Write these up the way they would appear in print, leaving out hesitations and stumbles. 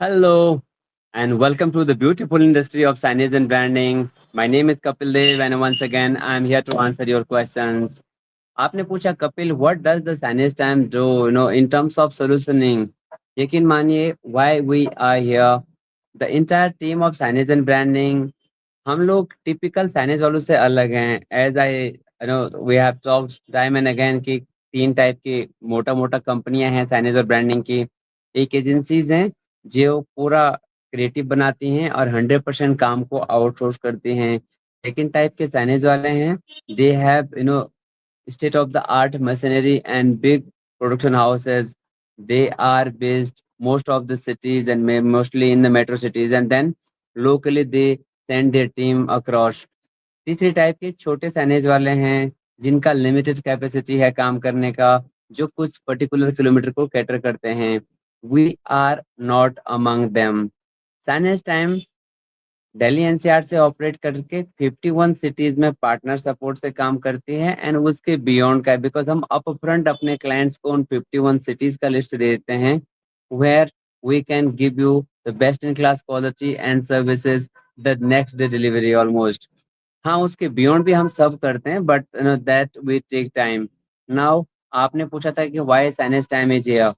Hello, and welcome to the beautiful industry of signage and branding. My name is Kapil Dev, and once again, I'm here to answer your questions. आपने पूछा Kapil, what does the signage time do? In terms of solutioning. यकीन मानिए, why we are here. The entire team of signage and branding. हम लोग typical signage वालों से अलग हैं as I we have talked time and again कि तीन टाइप की मोटा मोटा कंपनियां हैं साइनेज और ब्रांडिंग की। एक एजेंसीज हैं जो पूरा क्रिएटिव बनाती हैं और 100% काम को आउटसोर्स करती हैं। सेकेंड टाइप के साइनेज वाले हैं, they have state of the art machinery and big production houses. They are based most of the cities and mostly in the metro cities, and then locally they send their team across. तीसरी type के छोटे signage वाले हैं जिनका limited capacity है काम करने का, जो कुछ पर्टिकुलर किलोमीटर को कैटर करते हैं। We are not among them. Signage time Delhi NCR से ऑपरेट करके 51 सिटीज में पार्टनर सपोर्ट से काम करती है एंड उसके बियॉन्ड का, बिकॉज हम अप फ्रंट अपने क्लाइंट्स को उन 51 सिटीज का लिस्ट देते हैं where we can give you the best in class quality and services the next day delivery almost. हाँ, उसके बियॉन्ड भी हम सब करते हैं but that we take time. Now आपने पूछा था कि why signage time is here.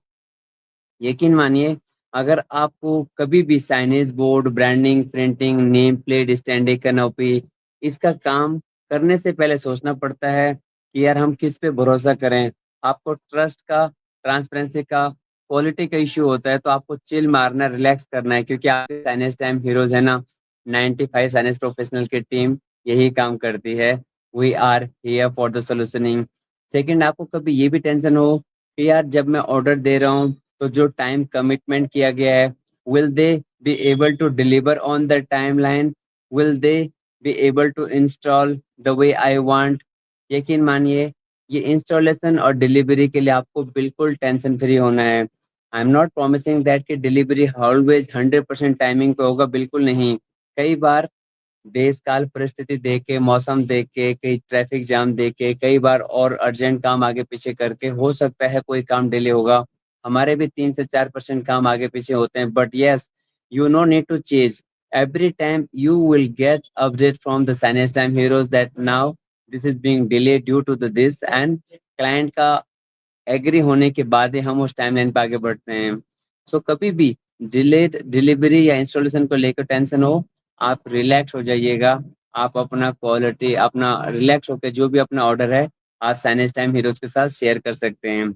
यकीन मानिए, अगर आपको कभी भी signage board, branding, printing, name plate, standing canopy, इसका काम करने से पहले सोचना पड़ता है कि यार हम किस पे भरोसा करें। आपको ट्रस्ट का, ट्रांसपेरेंसी का, क्वालिटी का इश्यू होता है तो आपको चिल मारना, रिलैक्स करना है, क्योंकि आपके साइनेज टाइम हीरोज है ना। 95 साइनेज प्रोफेशनल की टीम यही काम करती है। We are here for the solutioning. Second, आपको कभी ये भी टेंशन हो कि यार जब मैं ऑर्डर दे रहा हूँ तो जो टाइम कमिटमेंट किया गया है, will they be able to deliver on the timeline, will they be able to install the way I want. यकीन मानिए, ये इंस्टॉलेशन और डिलीवरी के लिए आपको बिल्कुल टेंशन फ्री होना है। I am not promising that कि डिलीवरी ऑलवेज 100% टाइमिंग पे होगा, बिल्कुल नहीं। कई बार देश काल परिस्थिति देख के, मौसम देख के, कई ट्रैफिक जाम देख के, कई बार और अर्जेंट काम आगे पीछे करके हो सकता है कोई काम डिले होगा। हमारे भी 3 से 4% काम आगे पीछे होते हैं, but yes, you no need to chase every time. You will get update from the signage time heroes that now this is being delayed due to the this, and client का एग्री होने के बाद ही हम उस timeline पे आगे बढ़ते हैं। सो कभी भी डिलेड डिलीवरी या इंस्टॉलेशन को लेकर टेंशन हो, आप रिलैक्स हो जाइएगा। आप अपना क्वालिटी, अपना रिलैक्स होकर जो भी अपना ऑर्डर है, आप साइनेज टाइम हीरोज के साथ शेयर कर सकते हैं।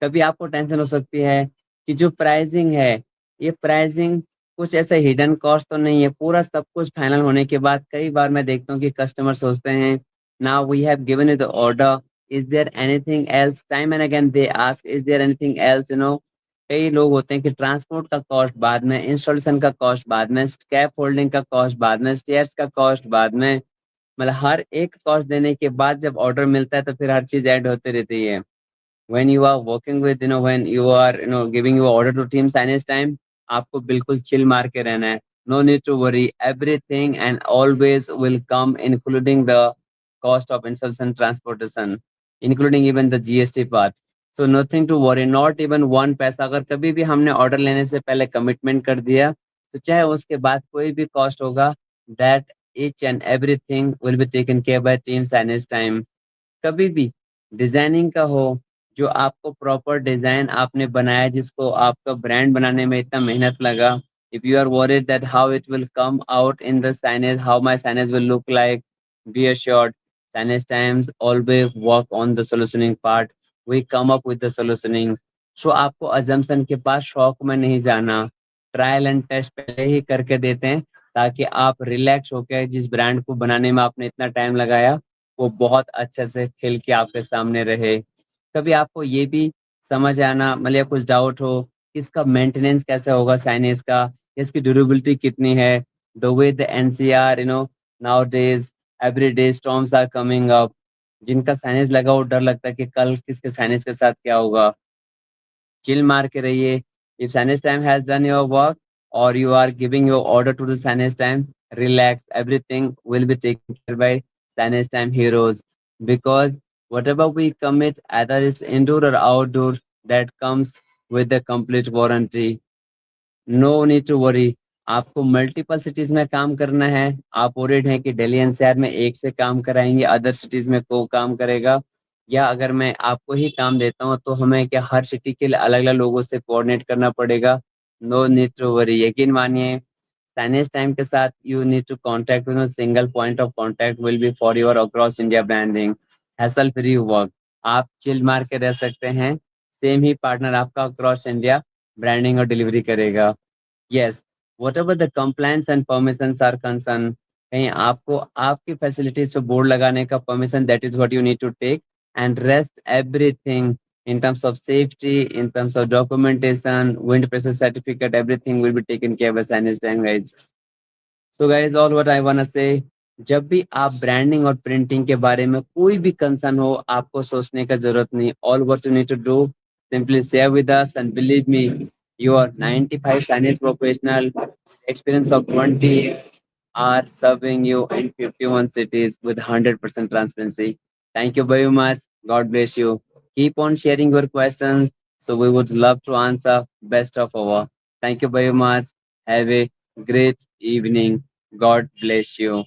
कभी आपको टेंशन हो सकती है कि जो प्राइसिंग है, ये प्राइसिंग कुछ ऐसा हिडन कॉस्ट तो नहीं है। पूरा सब कुछ फाइनल होने के बाद कई बार मैं देखता हूँ कि कस्टमर सोचते हैं, now we have given you the order, is there anything else, time and again they ask is there anything else. कई लोग होते हैं कि ट्रांसपोर्ट का कॉस्ट बाद में, इंस्टॉलेशन का कॉस्ट बाद में, स्कैप होल्डिंग का कॉस्ट बाद में, स्टेयर्स का कॉस्ट बाद में। मतलब हर एक कॉस्ट देने के बाद जब ऑर्डर मिलता है तो फिर हर चीज ऐड होती रहती है। when you are working with, when you are, giving your order to team signage time, आपको बिल्कुल चिल मार के रहना है। No need to worry, everything and always will come, including the cost of installation, transportation, including even the GST part. So nothing to worry, not even one पैसा। अगर कभी भी हमने ऑर्डर लेने से पहले कमिटमेंट कर दिया तो चाहे उसके बाद कोई भी कॉस्ट होगा, that each and everything will be taken care by team signage time। कभी भी डिजाइनिंग का हो, जो आपको प्रॉपर डिजाइन आपने बनाया, जिसको आपका ब्रांड बनाने में इतना मेहनत लगा, if you are worried that how it will come out in the signage, how my signage will look like, be assured, Signage Times always work on the solutioning part. We come up with the solutioning. So आपको assumption के पास शौक में नहीं जाना, trial and test पहले ही करके देते हैं ताकि आप रिलैक्स होकर जिस ब्रांड को बनाने में आपने इतना टाइम लगाया, वो बहुत अच्छे से खिल के आपके सामने रहे। कभी आपको ये भी समझ आना, मतलब कुछ डाउट हो कि इसका मेंटेनेंस कैसे होगा साइनेज का, इसकी ड्यूरेबिलिटी कितनी है, the way the NCR, nowadays every day storms are coming up. जिनका साइनेज लगा वो डर लगता है कि कल किसके साइनेज के साथ क्या होगा। चिल मार के रहिए। If Signage Time has done your work और you are giving your order to the Signage Time, relax, everything will be taken care by Spanish time heroes, because whatever we commit, either it's indoor or outdoor, that comes with a complete warranty. No need to worry. आपको multiple cities में काम करना है। आप worried हैं कि Delhi NCR में एक से काम कराएंगे, अदर सिटीज में को काम करेगा, या अगर मैं आपको ही काम देता हूँ तो हमें क्या हर सिटी के लिए अलग अलग लोगों से कोऑर्डिनेट करना पड़ेगा? नो नीड टू वरी, यकीन मानिए साइनेज टाइम के साथ you need to contact with single point of contact will be for your across India branding, hassle free work. आप चिल मार के रह सकते हैं, सेम ही पार्टनर आपका अक्रॉस इंडिया ब्रांडिंग और डिलीवरी करेगा। Yes, whatever the compliance and permissions are concerned, कहीं आपको आपकी फैसिलिटीज पे बोर्ड लगाने का permission, that is what you need to take, and rest everything in terms of safety, in terms of documentation, wind pressure certificate, everything will be taken care by Chinese time, guys. So guys, all what I wanna say, जब भी आप branding और printing के बारे में कोई भी concern हो, आपको सोचने का जरूरत नहीं। All what you need to do, simply share with us, and believe me, your 95 Chinese professional experience of 20 years are serving you in 51 cities with 100% transparency. Thank you very much. God bless you. Keep on sharing your questions. So we would love to answer best of our. Thank you very much. Have a great evening. God bless you.